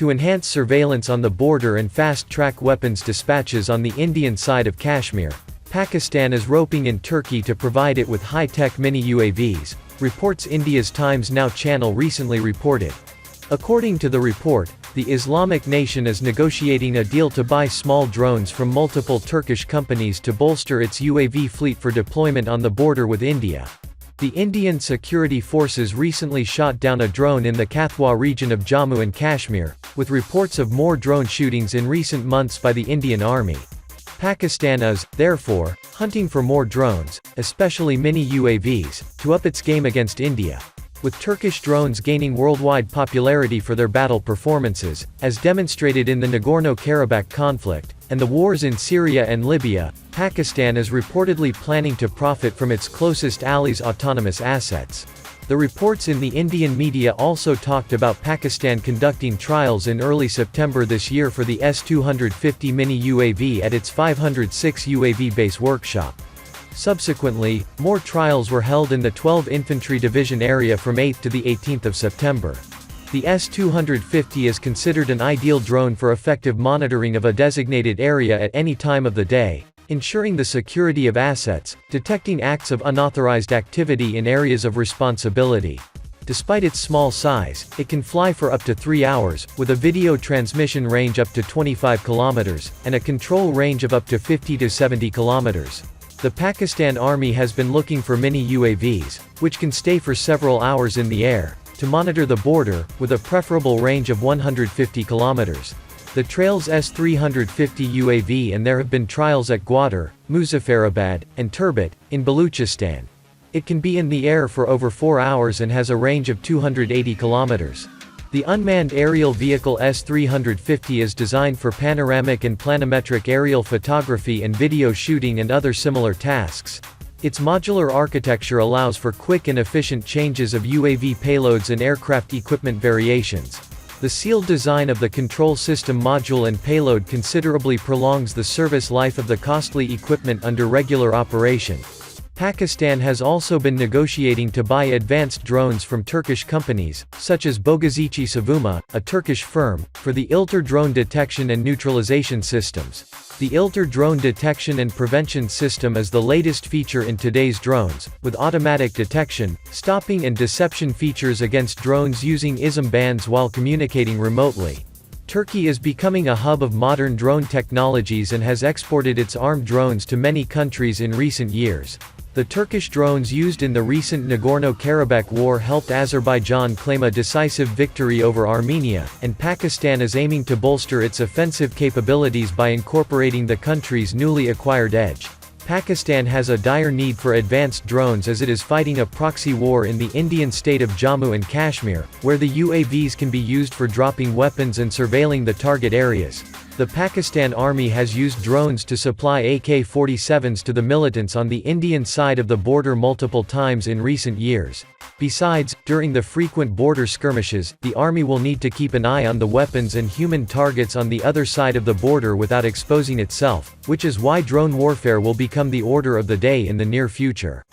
to enhance surveillance on the border and fast-track weapons dispatches on the Indian side of Kashmir, Pakistan is roping in Turkey to provide it with high-tech mini-UAVs, reports India's Times Now channel recently reported. According to the report, the Islamic nation is negotiating a deal to buy small drones from multiple Turkish companies to bolster its UAV fleet for deployment on the border with India. The Indian security forces recently shot down a drone in the Kathua region of Jammu and Kashmir, with reports of more drone shootings in recent months by the Indian Army. Pakistan is, therefore, hunting for more drones, especially mini-UAVs, to up its game against India. With Turkish drones gaining worldwide popularity for their battle performances, as demonstrated in the Nagorno-Karabakh conflict, and the wars in Syria and Libya, Pakistan is reportedly planning to profit from its closest allies' autonomous assets. The reports in the Indian media also talked about Pakistan conducting trials in early September this year for the S-250 mini-UAV at its 506 UAV base workshop. Subsequently, more trials were held in the 12 Infantry Division area from 8th to the 18th of September. The S-250 is considered an ideal drone for effective monitoring of a designated area at any time of the day, ensuring the security of assets, detecting acts of unauthorized activity in areas of responsibility. Despite its small size, it can fly for up to 3 hours, with a video transmission range up to 25 kilometers, and a control range of up to 50 to 70 kilometers. The Pakistan Army has been looking for mini-UAVs, which can stay for several hours in the air, to monitor the border, with a preferable range of 150 kilometers. The Trails S-350 UAV, and there have been trials at Gwadar, Muzaffarabad, and Turbat, in Baluchistan. It can be in the air for over 4 hours and has a range of 280 kilometers. The unmanned aerial vehicle S-350 is designed for panoramic and planimetric aerial photography and video shooting and other similar tasks. Its modular architecture allows for quick and efficient changes of UAV payloads and aircraft equipment variations. The sealed design of the control system module and payload considerably prolongs the service life of the costly equipment under regular operation. Pakistan has also been negotiating to buy advanced drones from Turkish companies, such as Bogazici Savunma, a Turkish firm, for the ILTR drone detection and neutralization systems. The ILTR drone detection and prevention system is the latest feature in today's drones, with automatic detection, stopping and deception features against drones using ISM bands while communicating remotely. Turkey is becoming a hub of modern drone technologies and has exported its armed drones to many countries in recent years. The Turkish drones used in the recent Nagorno-Karabakh war helped Azerbaijan claim a decisive victory over Armenia, and Pakistan is aiming to bolster its offensive capabilities by incorporating the country's newly acquired edge. Pakistan has a dire need for advanced drones as it is fighting a proxy war in the Indian state of Jammu and Kashmir, where the UAVs can be used for dropping weapons and surveilling the target areas. The Pakistan Army has used drones to supply AK-47s to the militants on the Indian side of the border multiple times in recent years. Besides, during the frequent border skirmishes, the Army will need to keep an eye on the weapons and human targets on the other side of the border without exposing itself, which is why drone warfare will become the order of the day in the near future.